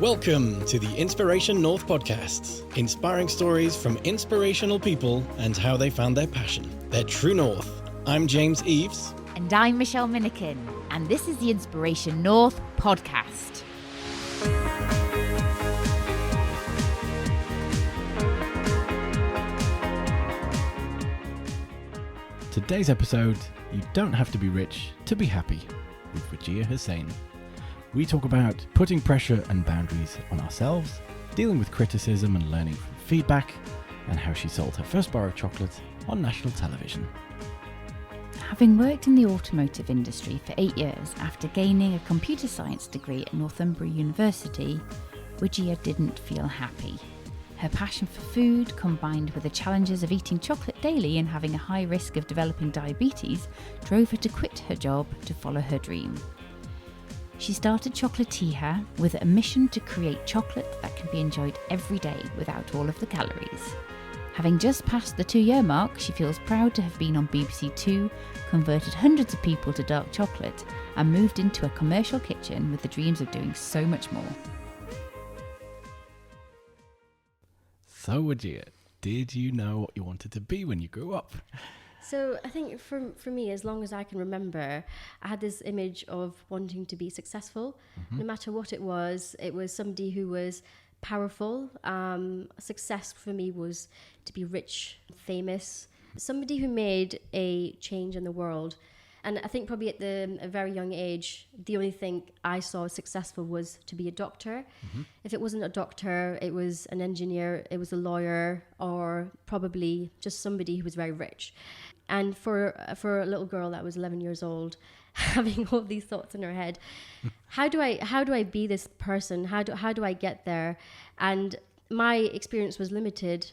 Welcome to the Inspiration North podcast, inspiring stories from inspirational people and how they found their passion, their true north. I'm James Eves. And I'm Michelle Minikin, and this is the Inspiration North podcast. Today's episode, you don't have to be rich to be happy, with Wajeeha Husain. We talk about putting pressure and boundaries on ourselves, dealing with criticism and learning from feedback, and how she sold her first bar of chocolate on national television. Having worked in the automotive industry for 8 years after gaining a computer science degree at Northumbria University, Wajeeha didn't feel happy. Her passion for food, combined with the challenges of eating chocolate daily and having a high risk of developing diabetes, drove her to quit her job to follow her dream. She started Chocolateeha with a mission to create chocolate that can be enjoyed every day without all of the calories. Having just passed the 2-year mark, she feels proud to have been on BBC Two, converted hundreds of people to dark chocolate, and moved into a commercial kitchen with the dreams of doing so much more. So, Wajeeha, did you know what you wanted to be when you grew up? So I think for me, as long as I can remember, I had this image of wanting to be successful. No matter what it was somebody who was powerful. Success for me was to be rich, famous, somebody who made a change in the world. And I think probably at a very young age, the only thing I saw as successful was to be a doctor. If it wasn't a doctor, it was an engineer, it was a lawyer, or probably just somebody who was very rich. And for a little girl that was 11 years old, having all these thoughts in her head, how do I be this person? How do I get there? And my experience was limited,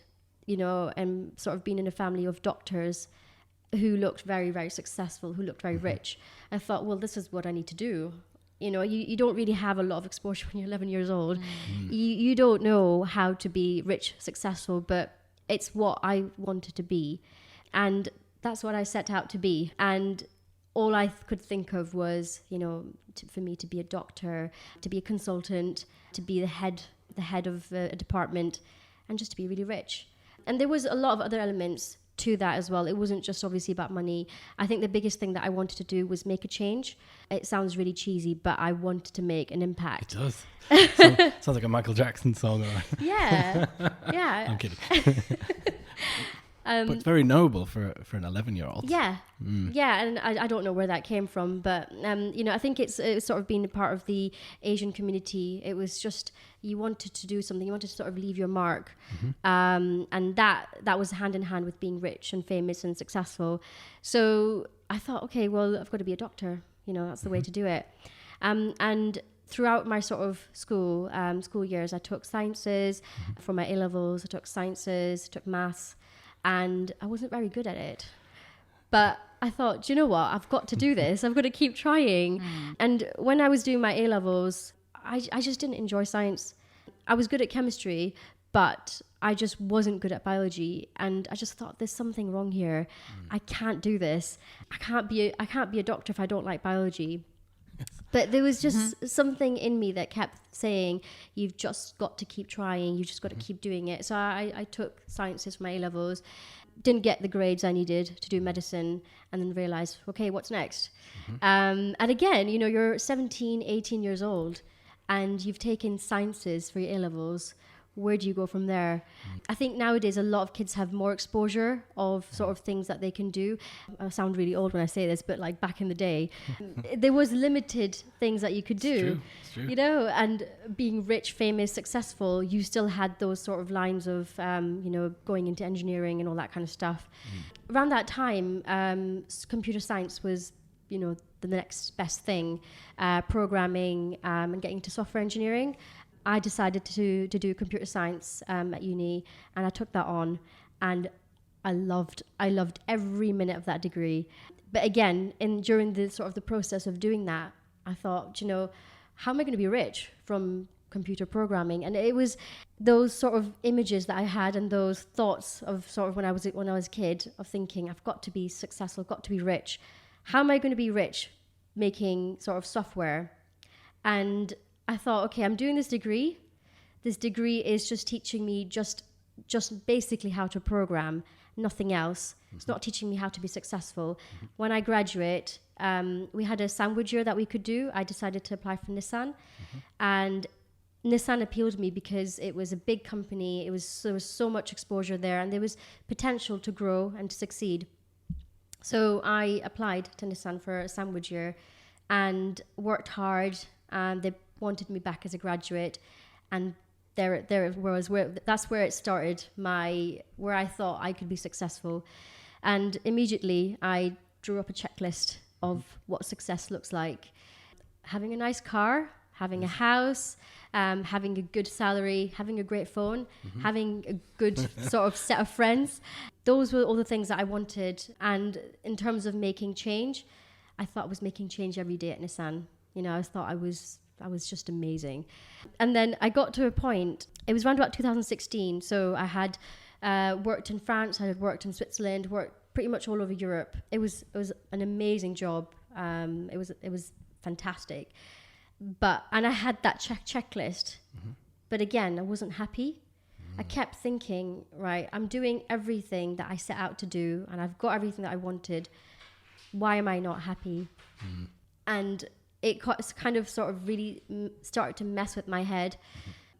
and sort of being in a family of doctors who looked very, very successful, who looked very rich. I thought, well, this is what I need to do. You don't really have a lot of exposure when you're 11 years old. You don't know how to be rich, successful, but it's what I wanted to be. And that's what I set out to be. And all I could think of was, for me to be a doctor, to be a consultant, to be the head of a department, and just to be really rich. And there was a lot of other elements to that as well. It wasn't just obviously about money. I think the biggest thing that I wanted to do was make a change. It sounds really cheesy, but I wanted to make an impact. It does. Sounds like a Michael Jackson song. Yeah. I'm kidding. But it's very noble for an 11-year-old. Yeah, and I don't know where that came from, but I think it's sort of been a part of the Asian community. It was just you wanted to do something, you wanted to sort of leave your mark, and that was hand in hand with being rich and famous and successful. So I thought, okay, well, I've got to be a doctor. That's the way to do it. And throughout my sort of school years, I took sciences. For my A-levels, I took sciences, took maths. And I wasn't very good at it. But I thought, do you know what? I've got to do this. I've got to keep trying. And when I was doing my A-levels, I just didn't enjoy science. I was good at chemistry, but I just wasn't good at biology. And I just thought, there's something wrong here. I can't do this. I can't be a doctor if I don't like biology. But there was just something in me that kept saying, you've just got to keep trying, you've just got to keep doing it. So I took sciences for my A-levels, didn't get the grades I needed to do medicine, and then realised, okay, what's next? And again, you're 17, 18 years old, and you've taken sciences for your A-levels. Where do you go from there? I think nowadays a lot of kids have more exposure of sort of things that they can do. I sound really old when I say this, but like back in the day, there was limited things that you could do. It's true. And being rich, famous, successful, you still had those sort of lines of, going into engineering and all that kind of stuff. Around that time, computer science was, the next best thing, programming and getting into software engineering. I decided to do computer science at uni, and I took that on, and I loved every minute of that degree. But again, during the sort of the process of doing that, I thought, how am I going to be rich from computer programming? And it was those sort of images that I had and those thoughts of sort of when I was a kid of thinking, I've got to be successful, I've got to be rich. How am I going to be rich making sort of software? And I thought, okay, I'm doing this degree. This degree is just teaching me just basically how to program, nothing else. It's not teaching me how to be successful. When I graduate, we had a sandwich year that we could do. I decided to apply for Nissan, and Nissan appealed to me because it was a big company. There was so much exposure there, and there was potential to grow and to succeed. So I applied to Nissan for a sandwich year and worked hard, and they wanted me back as a graduate. And that's where it started, where I thought I could be successful. And immediately I drew up a checklist of what success looks like. Having a nice car, having a house, having a good salary, having a great phone, having a good sort of set of friends. Those were all the things that I wanted. And in terms of making change, I thought I was making change every day at Nissan. You know, I thought I was just amazing. And then I got to a point, it was around about 2016. So I had worked in France, I had worked in Switzerland, worked pretty much all over Europe. It was an amazing job. It was fantastic. And I had that checklist. But again, I wasn't happy. I kept thinking, right, I'm doing everything that I set out to do, and I've got everything that I wanted. Why am I not happy? And it kind of sort of really started to mess with my head.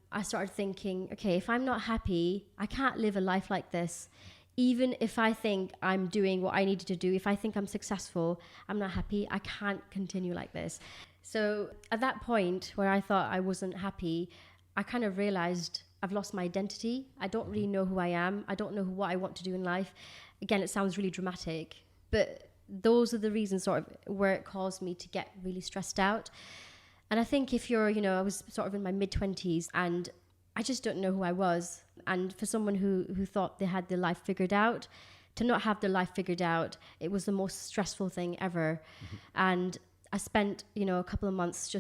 I started thinking, okay, if I'm not happy, I can't live a life like this. Even if I think I'm doing what I needed to do, if I think I'm successful, I'm not happy, I can't continue like this. So at that point where I thought I wasn't happy, I kind of realized I've lost my identity. I don't really know who I am. I don't know what I want to do in life. Again, it sounds really dramatic, but those are the reasons sort of where it caused me to get really stressed out. And I think if you're, I was sort of in my mid-20s and I just don't know who I was. And for someone who thought they had their life figured out, to not have their life figured out, it was the most stressful thing ever. And I spent, a couple of months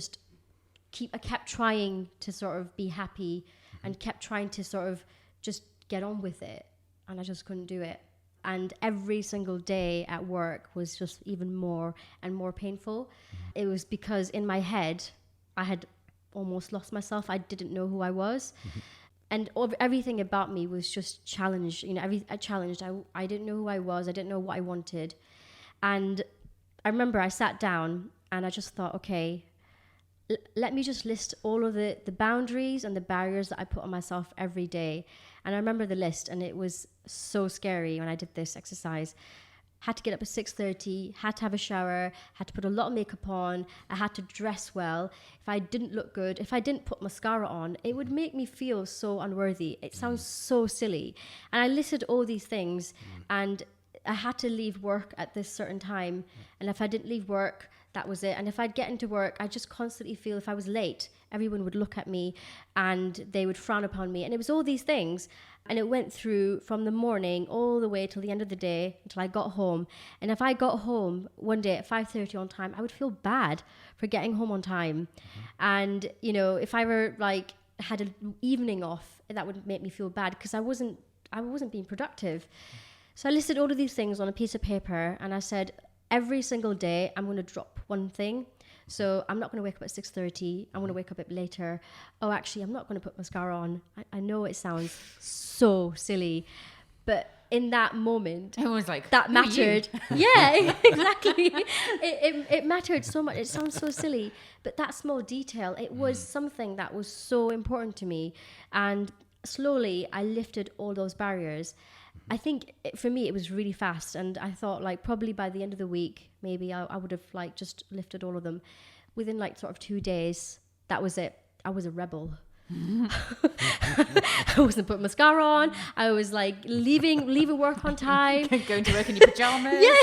I kept trying to sort of be happy and kept trying to sort of just get on with it. And I just couldn't do it. And every single day at work was just even more and more painful. It was because in my head, I had almost lost myself. I didn't know who I was. And everything about me was just challenged. I didn't know who I was. I didn't know what I wanted. And I remember I sat down and I just thought, okay, let me just list all of the boundaries and the barriers that I put on myself every day. And I remember the list, and it was so scary when I did this exercise. Had to get up at 6:30, had to have a shower, had to put a lot of makeup on, I had to dress well. If I didn't look good, if I didn't put mascara on, it would make me feel so unworthy. It sounds so silly. And I listed all these things, and I had to leave work at this certain time. And if I didn't leave work, that was it. And if I'd get into work, I just constantly feel if I was late, everyone would look at me and they would frown upon me. And it was all these things. And it went through from the morning all the way till the end of the day until I got home. And if I got home one day at 5:30 on time, I would feel bad for getting home on time. And, if I were had an evening off, that would make me feel bad because I wasn't being productive. So I listed all of these things on a piece of paper and I said, every single day I'm going to drop one thing. So I'm not going to wake up at 6:30. I'm going to wake up a bit later. Oh, actually, I'm not going to put mascara on. I know it sounds so silly, but in that moment, I was like, that mattered. Yeah, exactly. It mattered so much. It sounds so silly, but that small detail, it was something that was so important to me. And slowly, I lifted all those barriers. I think for me, it was really fast. And I thought probably by the end of the week, maybe I would have just lifted all of them. Within sort of 2 days, that was it. I was a rebel. I wasn't putting mascara on. I was leaving work on time. Going to work in your pajamas. Yeah,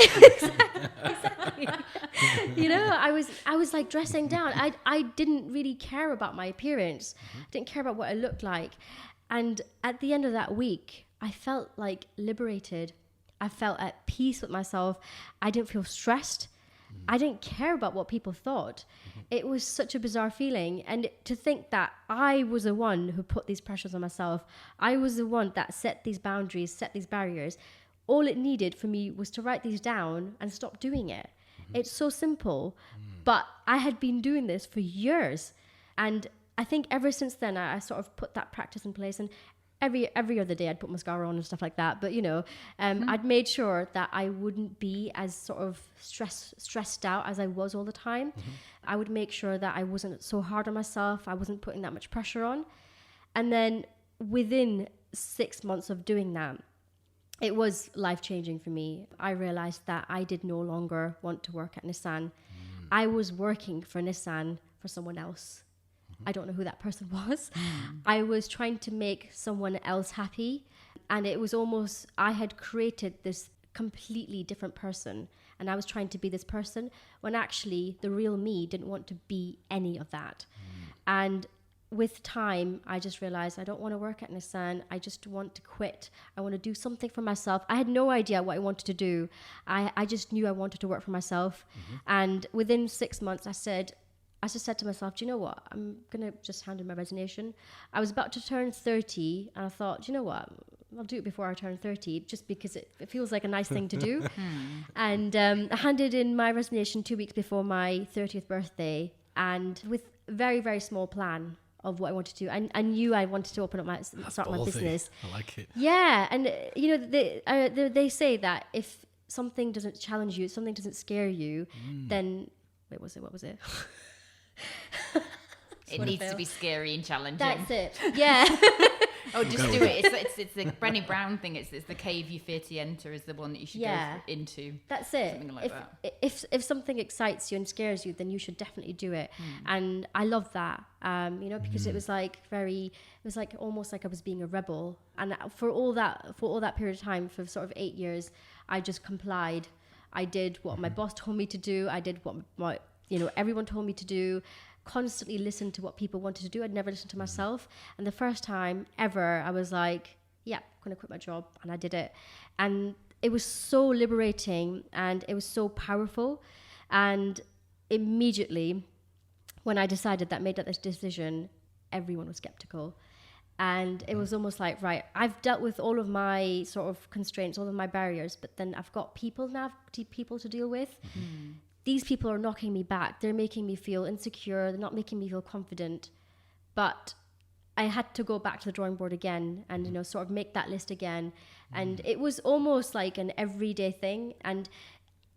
exactly. I was dressing down. I didn't really care about my appearance. I didn't care about what I looked like. And at the end of that week, I felt liberated. I felt at peace with myself. I didn't feel stressed. I didn't care about what people thought. It was such a bizarre feeling. And to think that I was the one who put these pressures on myself. I was the one that set these boundaries, set these barriers. All it needed for me was to write these down and stop doing it. It's so simple. But I had been doing this for years. And I think ever since then, I sort of put that practice in place. And every other day I'd put mascara on and stuff like that. But, I'd made sure that I wouldn't be as sort of stressed out as I was all the time. I would make sure that I wasn't so hard on myself. I wasn't putting that much pressure on. And then within 6 months of doing that, it was life-changing for me. I realized that I did no longer want to work at Nissan. I was working for Nissan for someone else. I don't know who that person was. I was trying to make someone else happy. And it was almost, I had created this completely different person. And I was trying to be this person when actually the real me didn't want to be any of that. And with time, I just realized I don't want to work at Nissan. I just want to quit. I want to do something for myself. I had no idea what I wanted to do. I just knew I wanted to work for myself. And within 6 months, I just said to myself, do you know what? I'm going to just hand in my resignation. I was about to turn 30 and I thought, do you know what? I'll do it before I turn 30 just because it feels like a nice thing to do. And I handed in my resignation 2 weeks before my 30th birthday, and with a very, very small plan of what I wanted to do. I knew I wanted to open up start my business. I like it. Yeah. And, they say that if something doesn't challenge you, something doesn't scare you, then... What was it? It needs to be scary and challenging. That's it. Yeah. Oh, just do it. It's the Brené Brown thing. It's the cave you fear to enter is the one that you should go into. That's it. Something like that. If something excites you and scares you, then you should definitely do it. And I love that, because it was almost like I was being a rebel. And for all that period of time, for sort of 8 years, I just complied. I did what my boss told me to do. I did what everyone told me to do. Constantly listened to what people wanted to do. I'd never listened to myself. And the first time ever, I was like, yeah, I'm going to quit my job. And I did it. And it was so liberating and it was so powerful. And immediately, when I made that decision, everyone was skeptical. And it was almost like, right, I've dealt with all of my sort of constraints, all of my barriers, but then I've got people to deal with. These people are knocking me back. They're making me feel insecure. They're not making me feel confident. But I had to go back to the drawing board again and, sort of make that list again. And it was almost like an everyday thing. And,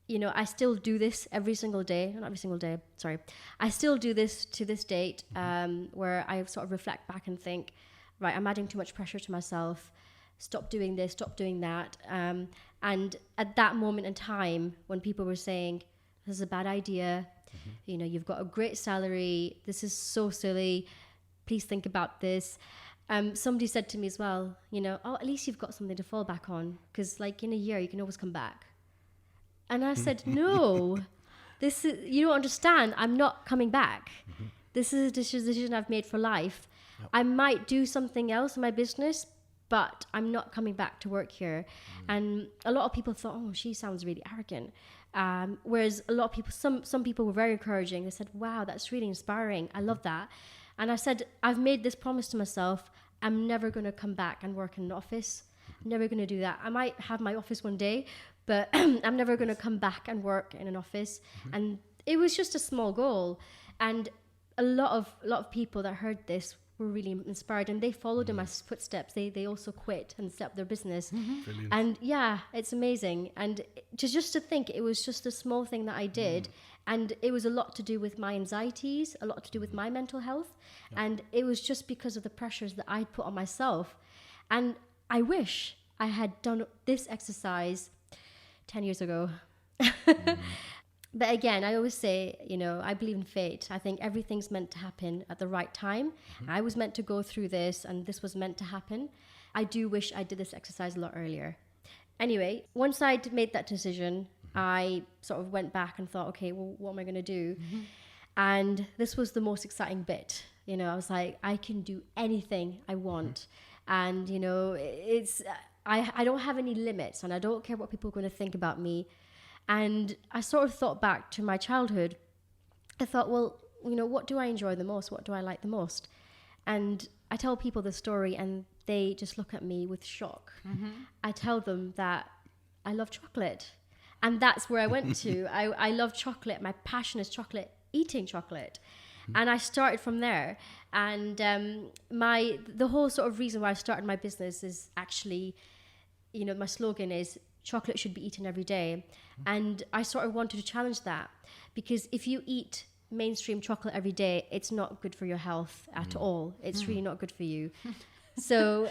I still do this every single day. Not every single day, sorry. I still do this to this date, where I sort of reflect back and think, right, I'm adding too much pressure to myself. Stop doing this, stop doing that. And at that moment in time, when people were saying, this is a bad idea, you've got a great salary, this is so silly, please think about this. Somebody said to me as well, at least you've got something to fall back on, because like in a year you can always come back. And I said, no, you don't understand, I'm not coming back. This is a decision I've made for life. I might do something else in my business, but I'm not coming back to work here. And a lot of people thought, oh, she sounds really arrogant. Whereas a lot of people, some people were very encouraging. They said, wow, that's really inspiring. I love that. And I said, I've made this promise to myself. I'm never going to come back and work in an office. I'm never going to do that. I might have my office one day, but I'm never going to come back and work in an office. And it was just a small goal. And a lot of people that heard this were really inspired, and they followed in my footsteps. They also quit and set up their business. Brilliant. And yeah, it's amazing. And just to think it was just a small thing that I did, and it was a lot to do with my anxieties, a lot to do with my mental health, and it was just because of the pressures that I put on myself. And I wish I had done this exercise 10 years ago. But again, I always say, I believe in fate. I think everything's meant to happen at the right time. I was meant to go through this, and this was meant to happen. I do wish I did this exercise a lot earlier. Anyway, once I'd made that decision, I sort of went back and thought, okay, well, what am I going to do? And this was the most exciting bit. I was like, I can do anything I want. And, I don't have any limits, and I don't care what people are going to think about me. And I sort of thought back to my childhood. I thought, well, what do I enjoy the most? What do I like the most? And I tell people the story and they just look at me with shock. I tell them that I love chocolate. And that's where I went to. I love chocolate. My passion is chocolate, eating chocolate. And I started from there. And the whole sort of reason why I started my business is actually, my slogan is chocolate should be eaten every day. And I sort of wanted to challenge that, because if you eat mainstream chocolate every day, it's not good for your health at all. It's really not good for you. So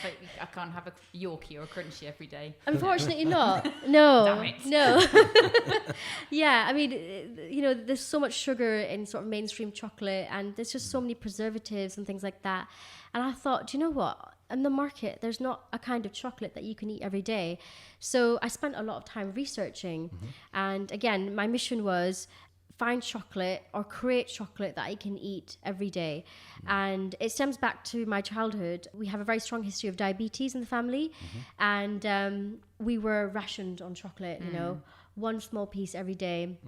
Like, I can't have a Yorkie or a Crunchy every day. unfortunately not. No. Damn it. No. Yeah, I mean, there's so much sugar in sort of mainstream chocolate, and there's just so many preservatives and things like that. And I thought, do you know what? In the market, there's not a kind of chocolate that you can eat every day. So I spent a lot of time researching. And again, my mission was find chocolate or create chocolate that I can eat every day. And it stems back to my childhood. We have a very strong history of diabetes in the family. And we were rationed on chocolate, one small piece every day.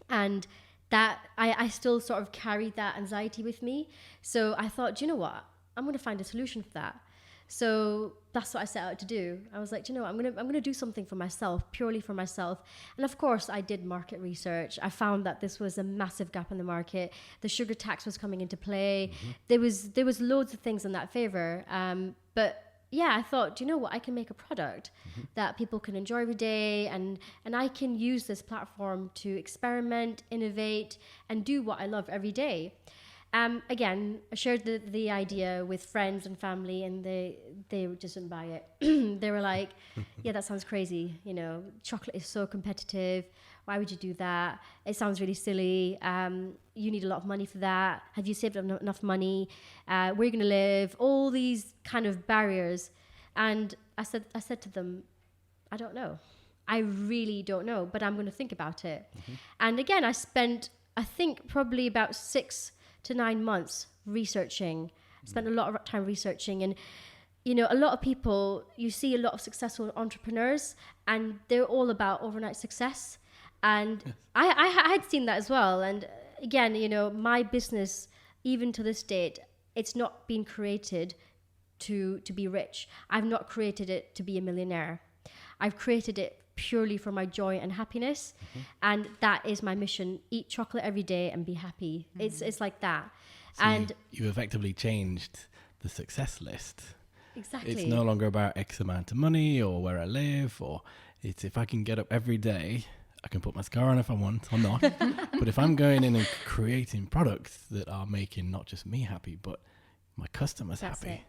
And that I still sort of carried that anxiety with me. So I thought, do you know what? I'm going to find a solution for that. So that's what I set out to do. I was like, you know, I'm gonna do something for myself, purely for myself. And of course, I did market research. I found that this was a massive gap in the market. The sugar tax was coming into play. There was loads of things in that favor. But yeah, I thought, you know what, I can make a product that people can enjoy every day, and I can use this platform to experiment, innovate, and do what I love every day. Again, I shared the idea with friends and family, and they just didn't buy it. They were like, yeah, that sounds crazy. Chocolate is so competitive. Why would you do that? It sounds really silly. You need a lot of money for that. Have you saved enough money? Where are you going to live? All these kind of barriers. And I said to them, I don't know. I really don't know, but I'm going to think about it. And again, I spent, I think, probably about 6 to 9 months researching. Spent a lot of time researching, and a lot of people, you see a lot of successful entrepreneurs, and they're all about overnight success. And yes. I had seen that as well. And again, my business, even to this date, it's not been created to be rich. I've not created it to be a millionaire. I've created it purely for my joy and happiness. And that is my mission. Eat chocolate every day and be happy. It's like that. So and you effectively changed the success list. Exactly. It's no longer about X amount of money or where I live, or it's if I can get up every day, I can put mascara on if I want or not. But if I'm going in and creating products that are making not just me happy, but my customers happy.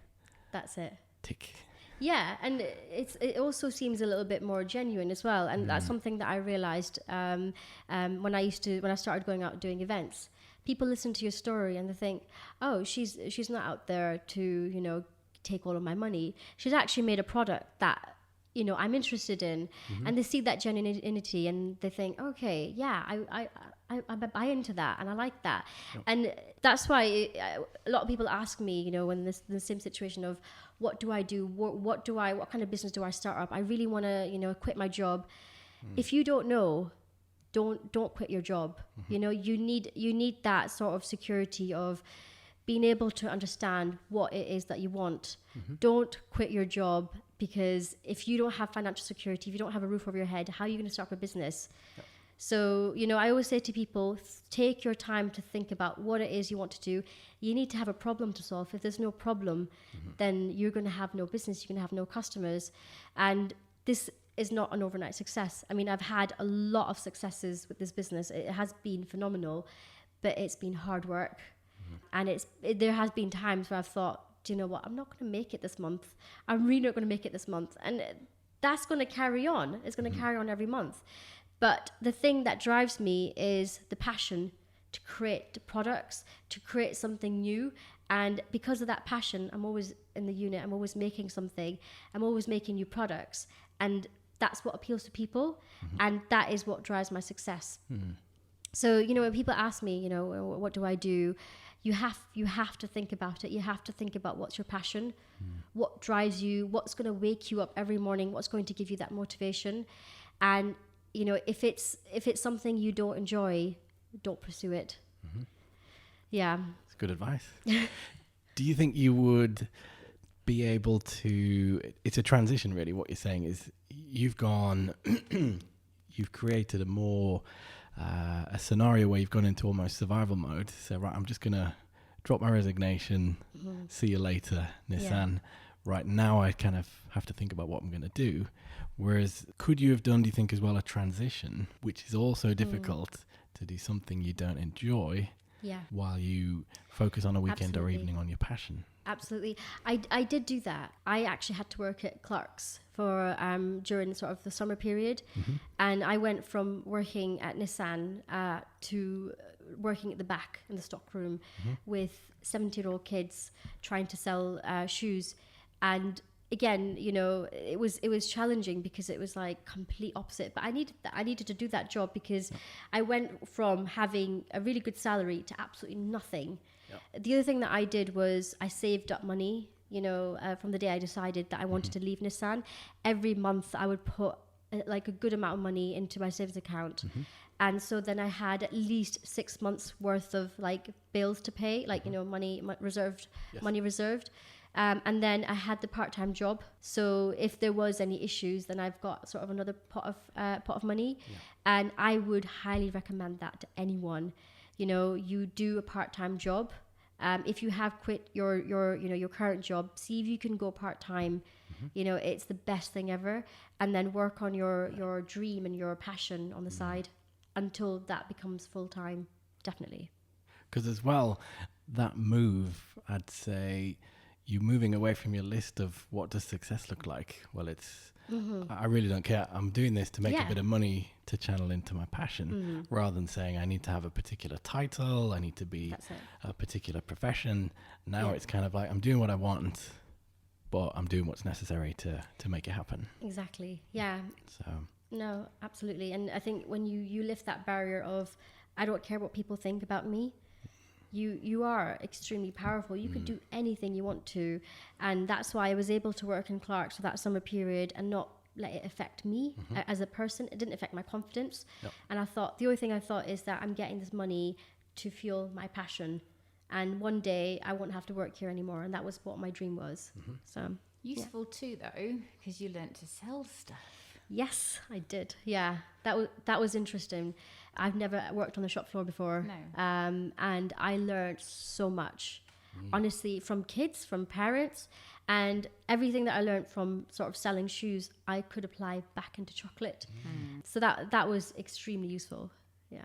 That's it. Tick. Yeah, and it also seems a little bit more genuine as well, and that's something that I realized when I started going out doing events. People listen to your story and they think, oh, she's not out there to take all of my money. She's actually made a product that I'm interested in, and they see that genuinity and they think, okay, yeah, I buy into that and I like that. Yep. And that's why a lot of people ask me, when the same situation of what do I do? What kind of business do I start up? I really want to, quit my job. If you don't know, don't quit your job. You need that sort of security of being able to understand what it is that you want. Don't quit your job, because if you don't have financial security, if you don't have a roof over your head, how are you going to start a business? Yep. So, I always say to people, take your time to think about what it is you want to do. You need to have a problem to solve. If there's no problem, then you're going to have no business. You're going to have no customers. And this is not an overnight success. I mean, I've had a lot of successes with this business. It has been phenomenal, but it's been hard work. And there has been times where I've thought, do you know what? I'm not going to make it this month. I'm really not going to make it this month. And that's going to carry on. It's going to carry on every month. But the thing that drives me is the passion to create products, to create something new. And because of that passion, I'm always in the unit. I'm always making something. I'm always making new products. And that's what appeals to people. And that is what drives my success. So, when people ask me, what do I do? You have to think about it. You have to think about what's your passion, what drives you, what's going to wake you up every morning, what's going to give you that motivation. And, if it's something you don't enjoy, don't pursue it. Yeah. That's good advice. Do you think you would be able to, it's a transition really, what you're saying is you've created a more a scenario where you've gone into almost survival mode. So, right, I'm just going to drop my resignation, see you later, Nissan. Right now I kind of have to think about what I'm going to do. Whereas could you have done, do you think, as well, a transition, which is also difficult to do something you don't enjoy while you focus on a weekend or evening on your passion? Absolutely. I did do that. I actually had to work at Clark's for during sort of the summer period. And I went from working at Nissan to working at the back in the stock room with 17-year-old kids trying to sell shoes. And again, you know, it was challenging because it was like complete opposite. But I needed to do that job because I went from having a really good salary to absolutely nothing. The other thing that I did was I saved up money, you know, from the day I decided that I wanted to leave Nissan. Every month I would put like a good amount of money into my savings account. And so then I had at least 6 months worth of like bills to pay, like, you know, money reserved. And then I had the part-time job. So if there was any issues, then I've got sort of another pot of money. And I would highly recommend that to anyone. You know, you do a part-time job. If you have quit your current job, see if you can go part-time. You know, it's the best thing ever. And then work on your dream and your passion on the side until that becomes full-time. Definitely. Because as well, that move, I'd say, you moving away from your list of what does success look like. Well, it's I really don't care. I'm doing this to make a bit of money to channel into my passion, rather than saying I need to have a particular title, I need to be a particular profession. Now it's kind of like I'm doing what I want, but I'm doing what's necessary to make it happen. Exactly. Yeah. So no, absolutely. And I think when you lift that barrier of I don't care what people think about me, you are extremely powerful. You could do anything you want to. And that's why I was able to work in Clark's for that summer period and not let it affect me as a person. It didn't affect my confidence. And I thought, the only thing I thought is that I'm getting this money to fuel my passion. And one day I won't have to work here anymore. And that was what my dream was. So useful too, though, because you learnt to sell stuff. Yes, I did. Yeah, that was interesting. I've never worked on the shop floor before. No. And I learned so much, honestly, from kids, from parents, and everything that I learned from sort of selling shoes, I could apply back into chocolate. So that was extremely useful. Yeah.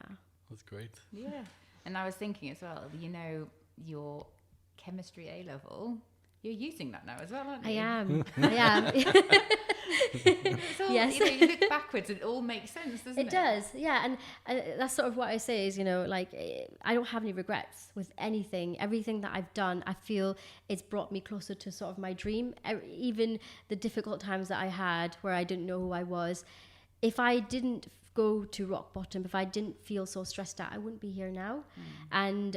that's great. Yeah. And I was thinking as well, you know, your chemistry A-level, you're using that now as well, aren't you? I am. It's all, Yes. you know, you look backwards, it all makes sense, doesn't it? It does, yeah. And that's sort of what I say is, you know, like, I don't have any regrets with anything. Everything that I've done, I feel it's brought me closer to sort of my dream. Even the difficult times that I had where I didn't know who I was, if I didn't go to rock bottom, if I didn't feel so stressed out, I wouldn't be here now. And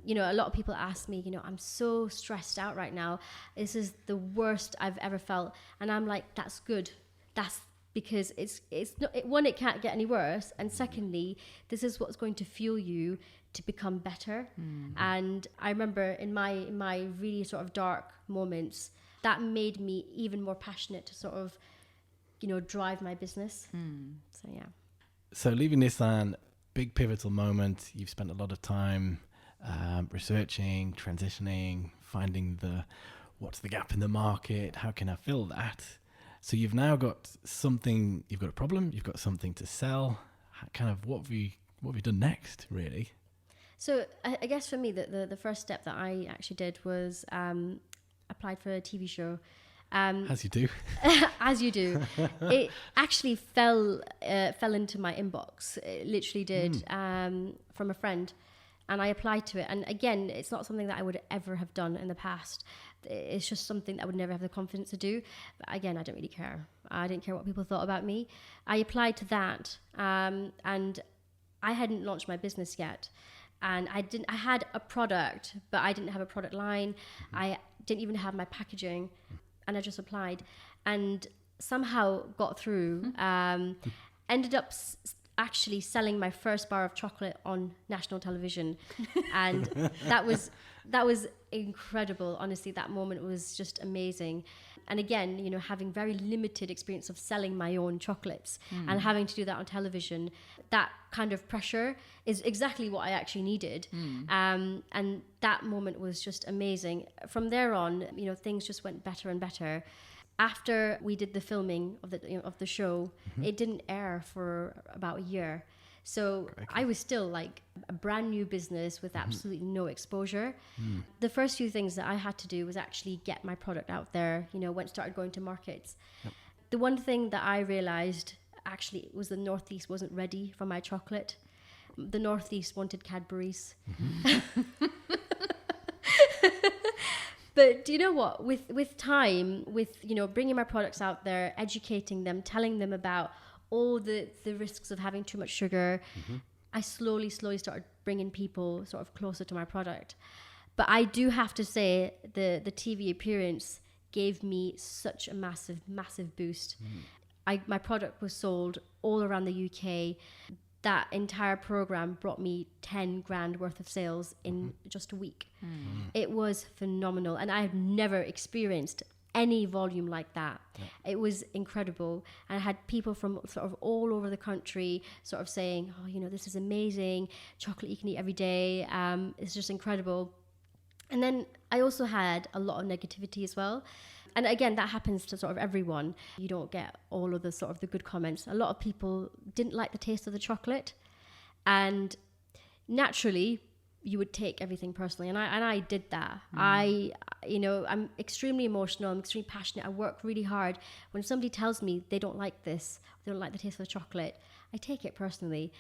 you know, a lot of people ask me, you know, I'm so stressed out right now, this is the worst I've ever felt. And I'm like, that's good. That's because it's not, one, it can't get any worse, and secondly, this is what's going to fuel you to become better. And I remember in my really sort of dark moments, that made me even more passionate to sort of, you know, drive my business. So yeah. So leaving Nissan, big pivotal moment. You've spent a lot of time researching, transitioning, finding what's the gap in the market, how can I fill that? So you've now got something, you've got a problem, you've got something to sell. Kind of what have you done next, really? So I guess for me, the first step that I actually did was applied for a TV show. As you do. As you do. It actually fell into my inbox. It literally did, from a friend. And I applied to it. And again, it's not something that I would ever have done in the past. It's just something that I would never have the confidence to do. But again, I don't really care. I didn't care what people thought about me. I applied to that, and I hadn't launched my business yet. And I had a product, but I didn't have a product line. I didn't even have my packaging. And I just applied and somehow got through, ended up actually selling my first bar of chocolate on national television. And that was incredible. Honestly, that moment was just amazing. And again, you know, having very limited experience of selling my own chocolates and having to do that on television, that kind of pressure is exactly what I actually needed. And that moment was just amazing. From there on, you know, things just went better and better. After we did the filming of the show, it didn't air for about a year. So I was still like a brand new business with absolutely no exposure. The first few things that I had to do was actually get my product out there, you know, when it started going to markets. The one thing that I realized actually was the Northeast wasn't ready for my chocolate. The Northeast wanted Cadbury's. But do you know what? With time, with, you know, bringing my products out there, educating them, telling them about all the risks of having too much sugar, I slowly started bringing people sort of closer to my product. But I do have to say the TV appearance gave me such a massive boost. My product was sold all around the UK. That entire program brought me 10 grand worth of sales in just a week. It was phenomenal. And I have never experienced any volume like that. It was incredible. And I had people from sort of all over the country sort of saying, oh, you know, this is amazing. Chocolate you can eat every day. It's just incredible. And then I also had a lot of negativity as well. And again, that happens to sort of everyone. You don't get all of the sort of the good comments. A lot of people didn't like the taste of the chocolate. And naturally, you would take everything personally. And I did that. I'm extremely emotional. I'm extremely passionate. I work really hard. When somebody tells me they don't like this, they don't like the taste of the chocolate, I take it personally.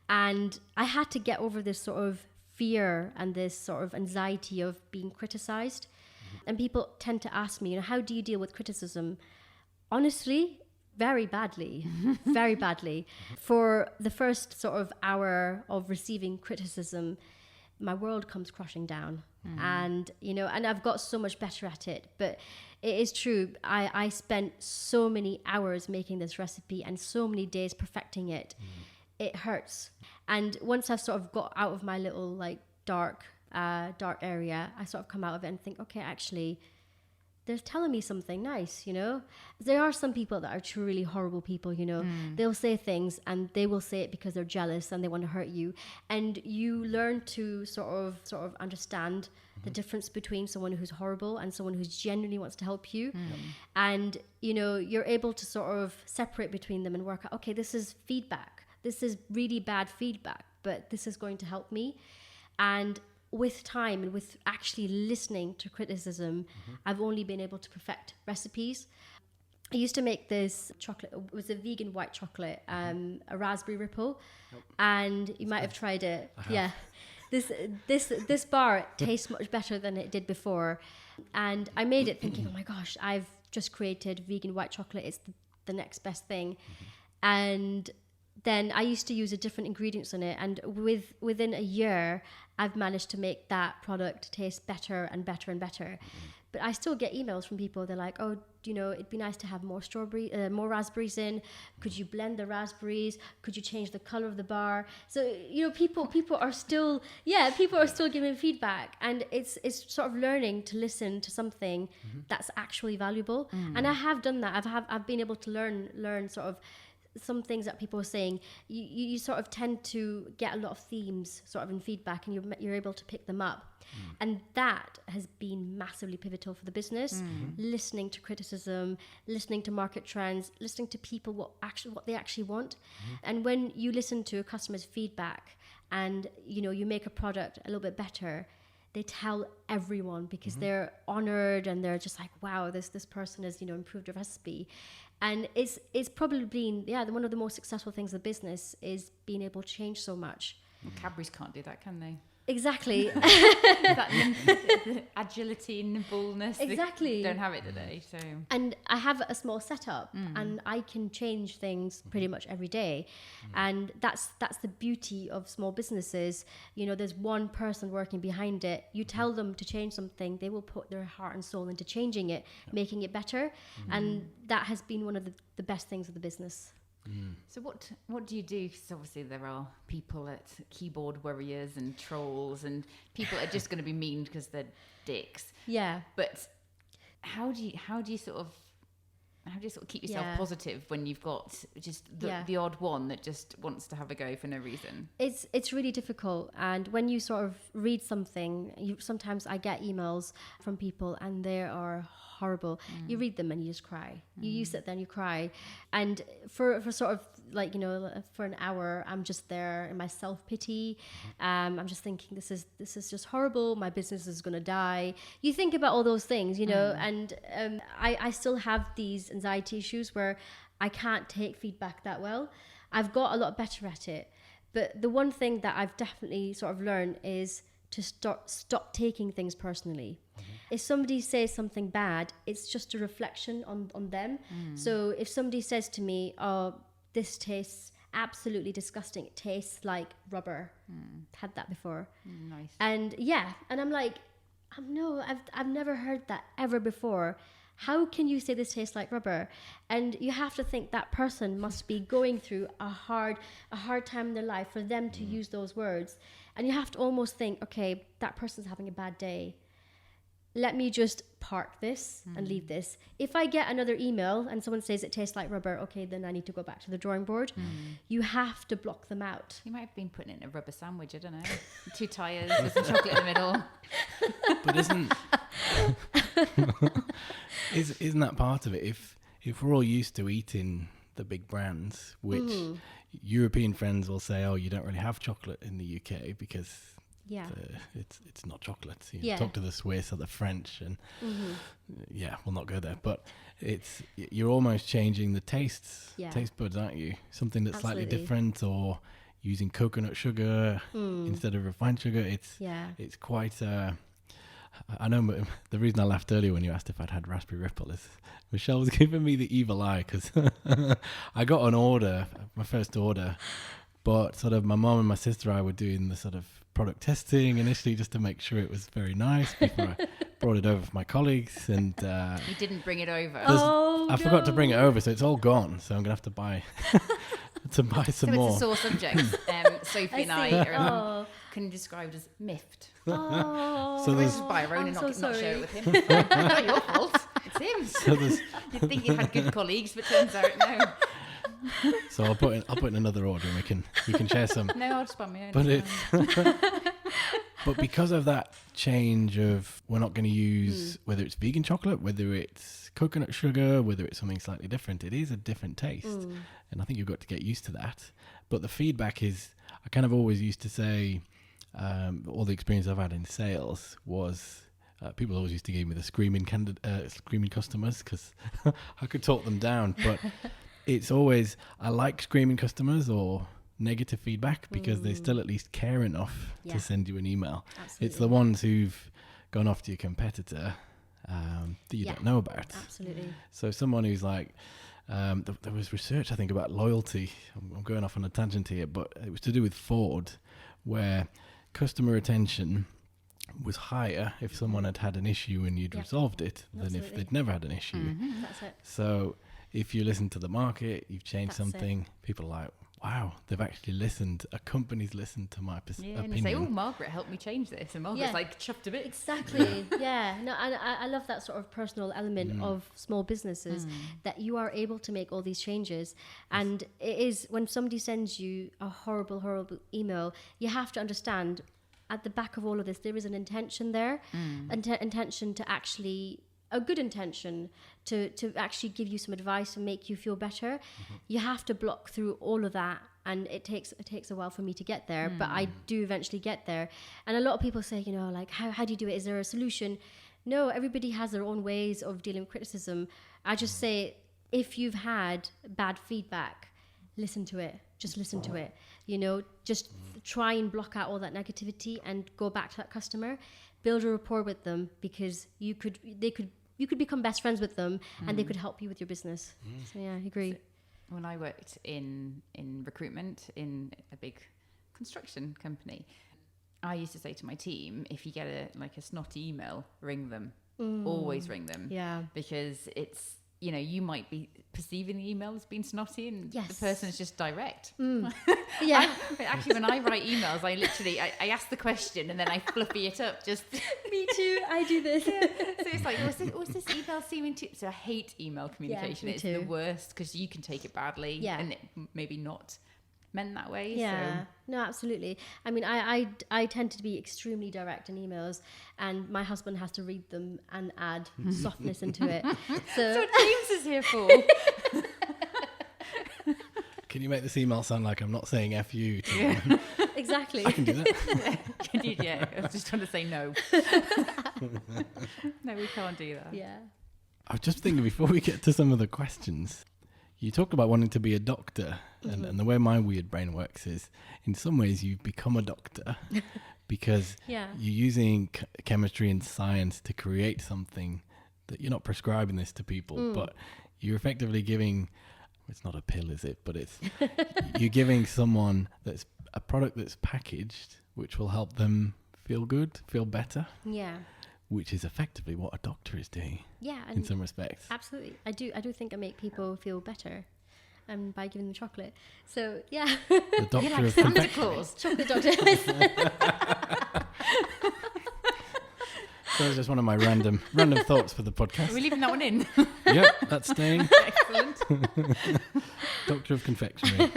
And I had to get over this sort of fear and this sort of anxiety of being criticized. And people tend to ask me, you know, how do you deal with criticism? Honestly, very badly, very badly. For the first sort of hour of receiving criticism, my world comes crashing down. And, you know, and I've got so much better at it. But it is true. I spent so many hours making this recipe and so many days perfecting it. It hurts. And once I've sort of got out of my little like dark area, I sort of come out of it and think, okay, actually, they're telling me something nice, you know. There are some people that are truly horrible people, you know. They'll say things and they will say it because they're jealous and they want to hurt you. And you learn to sort of understand the difference between someone who's horrible and someone who genuinely wants to help you. And, you know, you're able to sort of separate between them and work out, okay, this is feedback. This is really bad feedback, but this is going to help me. And with time and with actually listening to criticism, I've only been able to perfect recipes. I used to make this chocolate. It was a vegan white chocolate, a raspberry ripple, and you might have tried it. Yeah, this bar tastes much better than it did before, and I made it thinking, oh my gosh, I've just created vegan white chocolate. It's the next best thing, and then I used to use a different ingredients in it, and within a year, I've managed to make that product taste better and better and better. But I still get emails from people. They're like, "Oh, you know, it'd be nice to have more more raspberries in. Could you blend the raspberries? Could you change the color of the bar?" So, you know, people are still giving feedback, and it's sort of learning to listen to something that's actually valuable. And I have done that. I've been able to learn sort of some things that people are saying. You sort of tend to get a lot of themes sort of in feedback, and you're able to pick them up. And that has been massively pivotal for the business. Listening to criticism, listening to market trends, listening to people what they actually want. And when you listen to a customer's feedback and, you know, you make a product a little bit better, they tell everyone because they're honored and they're just like, wow, this person has, you know, improved the recipe. And it's probably been, one of the most successful things of the business is being able to change so much. Well, Cadbury's can't do that, can they? Exactly. That agility, nimbleness. Exactly. They don't have it today. So. And I have a small setup, and I can change things pretty much every day. And that's the beauty of small businesses. You know, there's one person working behind it. You tell them to change something, they will put their heart and soul into changing it, making it better. And that has been one of the best things of the business. So what do you do? Because obviously there are people at keyboard warriors and trolls and people that are just going to be mean because they're dicks. Yeah. But how do you sort of keep yourself positive when you've got just the odd one that just wants to have a go for no reason? It's really difficult, and when you sort of read something, sometimes I get emails from people and they are horrible. You read them and you just cry. You sit there and you cry, and for sort of like, for an hour I'm just there in my self-pity. I'm just thinking, this is just horrible, my business is gonna die. You think about all those things, and I still have these anxiety issues where I can't take feedback that well. I've got a lot better at it, but the one thing that I've definitely sort of learned is to stop taking things personally. If somebody says something bad, it's just a reflection on them. So if somebody says to me, oh, this tastes absolutely disgusting, it tastes like rubber, had that before. Nice. And I'm like, no, I've never heard that ever before. How can you say this tastes like rubber? And you have to think that person must be going through a hard time in their life for them to use those words. And you have to almost think, okay, that person's having a bad day. Let me just park this and leave this. If I get another email and someone says it tastes like rubber, okay, then I need to go back to the drawing board. You have to block them out. You might have been putting it in a rubber sandwich, I don't know. 2 tires with some chocolate in the middle. But isn't that part of it? If we're all used to eating the big brands, which European friends will say, oh, you don't really have chocolate in the UK because it's not chocolate. Talk to the Swiss or the French, and we'll not go there. But you're almost changing the taste buds, aren't you? Something that's slightly different, or using coconut sugar instead of refined sugar. It's quite. I know the reason I laughed earlier when you asked if I'd had raspberry ripple is Michelle was giving me the evil eye because I got an order, my first order, but sort of my mom and my sister and I were doing the sort of product testing initially just to make sure it was very nice before I brought it over for my colleagues. And you didn't bring it over. I forgot to bring it over, so it's all gone. So I'm gonna have to buy some more. It's a sore subject. Sophie and I are can be described as miffed. So there's Byron and not share it with him. Not your fault. It's him. So You'd think you had good colleagues, but turns out no. So I'll put in another order and we can share some. No, I'll just buy my own. But because of that change of we're not going to use whether it's vegan chocolate, whether it's coconut sugar, whether it's something slightly different, it is a different taste. And I think you've got to get used to that. But the feedback is, I kind of always used to say, all the experience I've had in sales was people always used to give me the screaming customers because I could talk them down. But it's always, I like screaming customers or negative feedback because they still at least care enough to send you an email. Absolutely. It's the ones who've gone off to your competitor that you don't know about. Absolutely. So someone who's like, there was research, I think, about loyalty. I'm going off on a tangent here, but it was to do with Ford, where customer retention was higher if someone had had an issue and you'd resolved it than if they'd never had an issue. That's it. So if you listen to the market, you've changed something, people are like, wow, they've actually listened. A company's listened to my opinion. And you say, oh, Margaret helped me change this. And Margaret's like chuffed a bit. Exactly. No, and I love that sort of personal element of small businesses, that you are able to make all these changes. And it is, when somebody sends you a horrible, horrible email, you have to understand at the back of all of this, there is an intention there, intention to actually, a good intention to actually give you some advice and make you feel better. You have to block through all of that, and it takes a while for me to get there, but I do eventually get there. And a lot of people say, like, how do you do it? Is there a solution? No, everybody has their own ways of dealing with criticism. I just say, if you've had bad feedback, listen to it. Just listen to it. Just try and block out all that negativity and go back to that customer. Build a rapport with them, because you could become best friends with them, and they could help you with your business. So yeah, I agree. When I worked in recruitment in a big construction company, I used to say to my team, if you get a snotty email, ring them. Always ring them. Yeah. Because it's you know, you might be perceiving the email as being snotty and the person's just direct. Yeah. Actually, when I write emails, I literally, I ask the question and then I fluffy it up. Just Me too. I do this. So it's like, was this email seeming to... So I hate email communication. Me It's too. the worst because you can take it badly and it maybe not meant that way. Yeah. So. No, absolutely. I mean, I tend to be extremely direct in emails, and my husband has to read them and add softness into it. That's what James is here for. Can you make this email sound like I'm not saying F you? Exactly. I can do that. Yeah, I was just trying to say no. No, we can't do that. Yeah. I was just thinking before we get to some of the questions, you talked about wanting to be a doctor, and the way my weird brain works is, in some ways, you've become a doctor because you're using chemistry and science to create something that you're not prescribing this to people, but you're effectively giving. It's not a pill, is it? But it's you're giving someone that's a product that's packaged, which will help them feel good, feel better. Yeah. Which is effectively what a doctor is doing. Yeah. In some respects. Absolutely. I do think I make people feel better by giving them chocolate. So, yeah. The doctor of Santa confectionery. Claus. Chocolate doctor. So it's just one of my random thoughts for the podcast. Are we leaving that one in? Yep, that's staying. Excellent. Doctor of confectionery.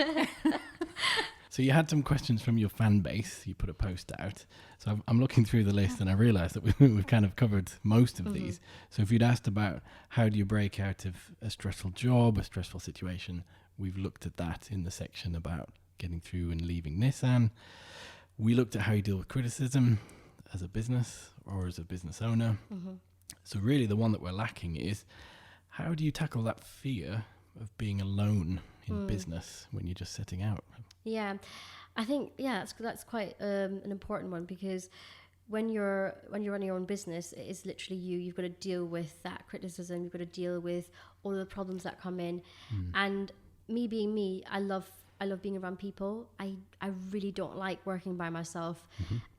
So you had some questions from your fan base. You put a post out. So I'm looking through the list and I realised that we've kind of covered most of these. So if you'd asked about how do you break out of a stressful job, a stressful situation, we've looked at that in the section about getting through and leaving Nissan. We looked at how you deal with criticism as a business or as a business owner. So really the one that we're lacking is how do you tackle that fear of being alone in business when you're just setting out? Yeah, I think that's quite an important one, because when you're running your own business, it is literally you've got to deal with that criticism, you've got to deal with all of the problems that come in. And me being me, I love being around people. I really don't like working by myself.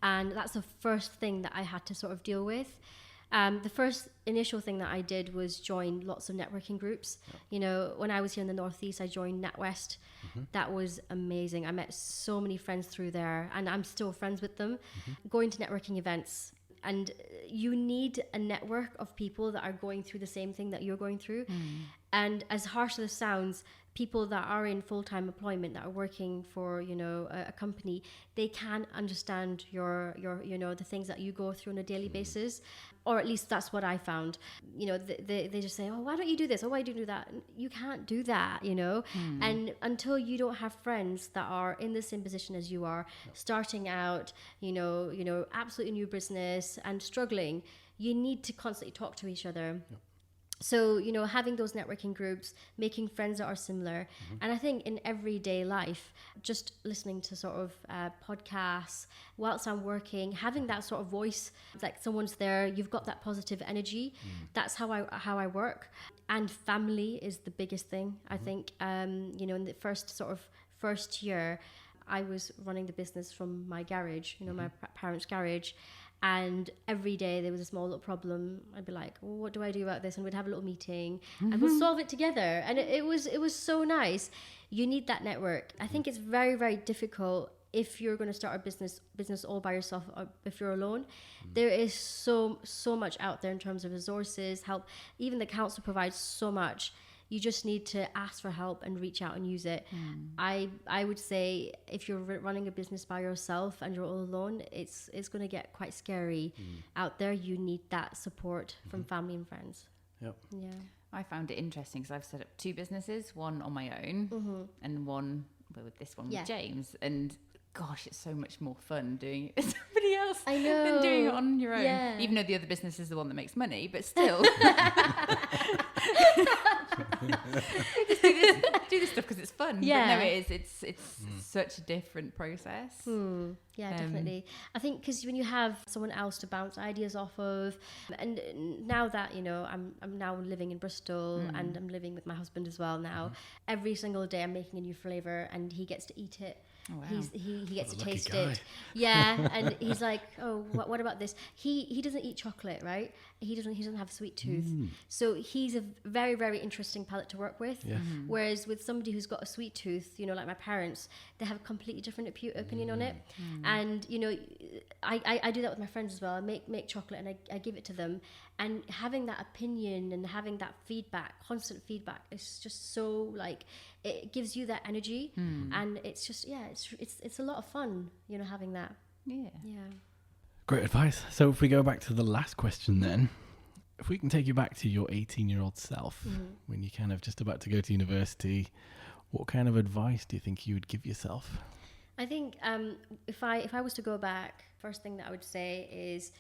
And that's the first thing that I had to sort of deal with. The first initial thing that I did was join lots of networking groups. You know, when I was here in the Northeast, I joined NatWest. That was amazing. I met so many friends through there, and I'm still friends with them. Going to networking events, and you need a network of people that are going through the same thing that you're going through. And as harsh as it sounds, people that are in full-time employment, that are working for, you know, a company, they can understand your you know, the things that you go through on a daily basis, or at least that's what I found. You know, they just say, oh, why don't you do this? Oh, why do you do that? You can't do that, you know. And until you don't have friends that are in the same position as you are, starting out, you know, absolutely new business and struggling, you need to constantly talk to each other. So, you know, having those networking groups, making friends that are similar. And I think in everyday life, just listening to sort of podcasts whilst I'm working, having that sort of voice, like someone's there, you've got that positive energy. That's how I work. And family is the biggest thing, I think. You know, in the first year, I was running the business from my garage, you know, my parents' garage. And every day there was a small little problem. I'd be like, well, what do I do about this? And we'd have a little meeting and we'll solve it together. And it was so nice. You need that network. I think it's very, very difficult if you're going to start a business all by yourself, or if you're alone. There is so much out there in terms of resources, help. Even the council provides so much. You just need to ask for help and reach out and use it. I would say if you're running a business by yourself and you're all alone, it's going to get quite scary out there. You need that support from family and friends. Yep. Yeah. I found it interesting because I've set up 2 businesses, one on my own and one with this one with James. And gosh, it's so much more fun doing it with somebody else than doing it on your own. Yeah. Even though the other business is the one that makes money, but still. Just do this stuff because it's fun. Yeah. But no, it's such a different process. Yeah, definitely. I think because when you have someone else to bounce ideas off of, and now that, you know, I'm now living in Bristol and I'm living with my husband as well now. Every single day I'm making a new flavour and he gets to eat it. Oh, wow. He gets to What a lucky taste guy. it. Yeah, and he's like, oh, what about this? He doesn't eat chocolate, right? He doesn't have a sweet tooth. So he's a very, very interesting palate to work with. Yeah. Whereas with somebody who's got a sweet tooth, you know, like my parents, they have a completely different opinion on it. And, you know, I do that with my friends as well. I make chocolate and I give it to them. And having that opinion and having that feedback, constant feedback, is just so, like, it gives you that energy. And it's just, it's a lot of fun, you know, having that. Yeah. Great advice. So if we go back to the last question then, if we can take you back to your 18-year-old self, when you're kind of just about to go to university, what kind of advice do you think you would give yourself? I think if I was to go back, first thing that I would say is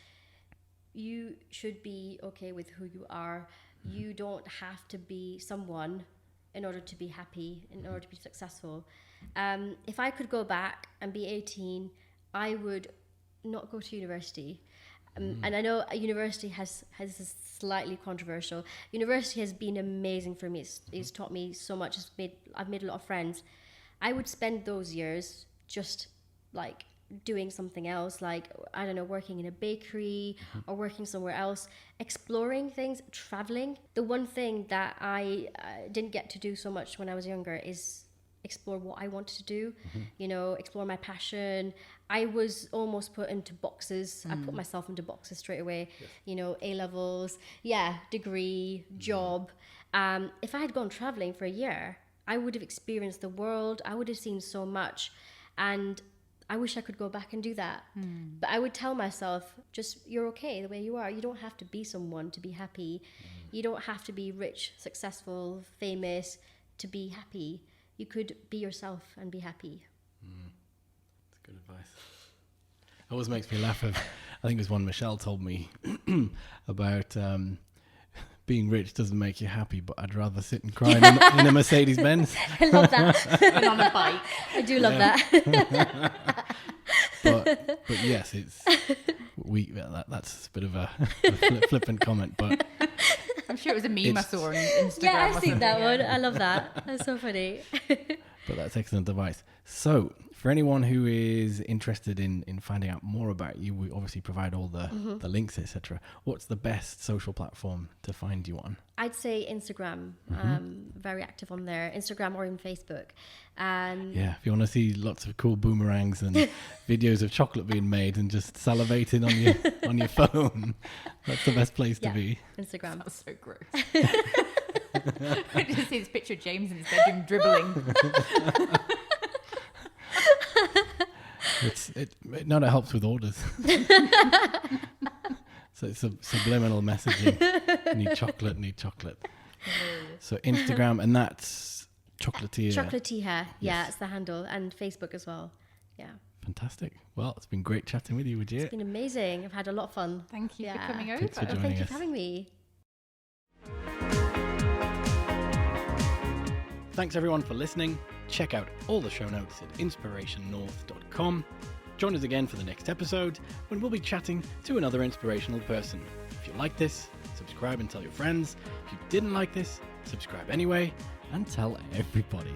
you should be okay with who you are. You don't have to be someone in order to be happy, in order to be successful. If I could go back and be 18, I would not go to university. And I know university has this slightly controversial. University has been amazing for me. It's taught me so much. I've made a lot of friends. I would spend those years just like doing something else, like, I don't know, working in a bakery or working somewhere else, exploring things, traveling. The one thing that I didn't get to do so much when I was younger is explore what I wanted to do, you know, explore my passion. I was almost put into boxes. I put myself into boxes straight away, you know, A-levels, degree, job. If I had gone traveling for a year, I would have experienced the world. I would have seen so much. And I wish I could go back and do that. But I would tell myself, just, you're okay the way you are. You don't have to be someone to be happy. You don't have to be rich, successful, famous to be happy. You could be yourself and be happy. That's good advice. It always makes me laugh. I think it was one Michelle told me about being rich doesn't make you happy, but I'd rather sit and cry in a Mercedes Benz. I love that. And on a bike. I do love that. but yes, that's a bit of a flippant comment, but I'm sure it was a meme I saw on Instagram. Yeah, I've or seen something, that yeah. one. I love that. That's so funny. but that's excellent advice. So for anyone who is interested in finding out more about you, we obviously provide all the links, etc. What's the best social platform to find you on? I'd say Instagram. Very active on there. Instagram or even Facebook. Yeah, if you want to see lots of cool boomerangs and videos of chocolate being made and just salivating on your phone, that's the best place to be. Instagram. That was so gross. I just see this picture of James in his bedroom dribbling. It helps with orders. So it's a subliminal messaging. Need chocolate. So Instagram, and that's Chocolateeha. Chocolateeha. Yeah, Yes. it's the handle. And Facebook as well. Yeah. Fantastic. Well, it's been great chatting with you, Wajeeha. It's been amazing. I've had a lot of fun. Thank you for Yeah. coming over. Thanks for joining Thank you us. for having me. Thanks everyone for listening. Check out all the show notes at inspirationnorth.com. Join us again for the next episode when we'll be chatting to another inspirational person. If you like this, subscribe and tell your friends. If you didn't like this, subscribe anyway and tell everybody.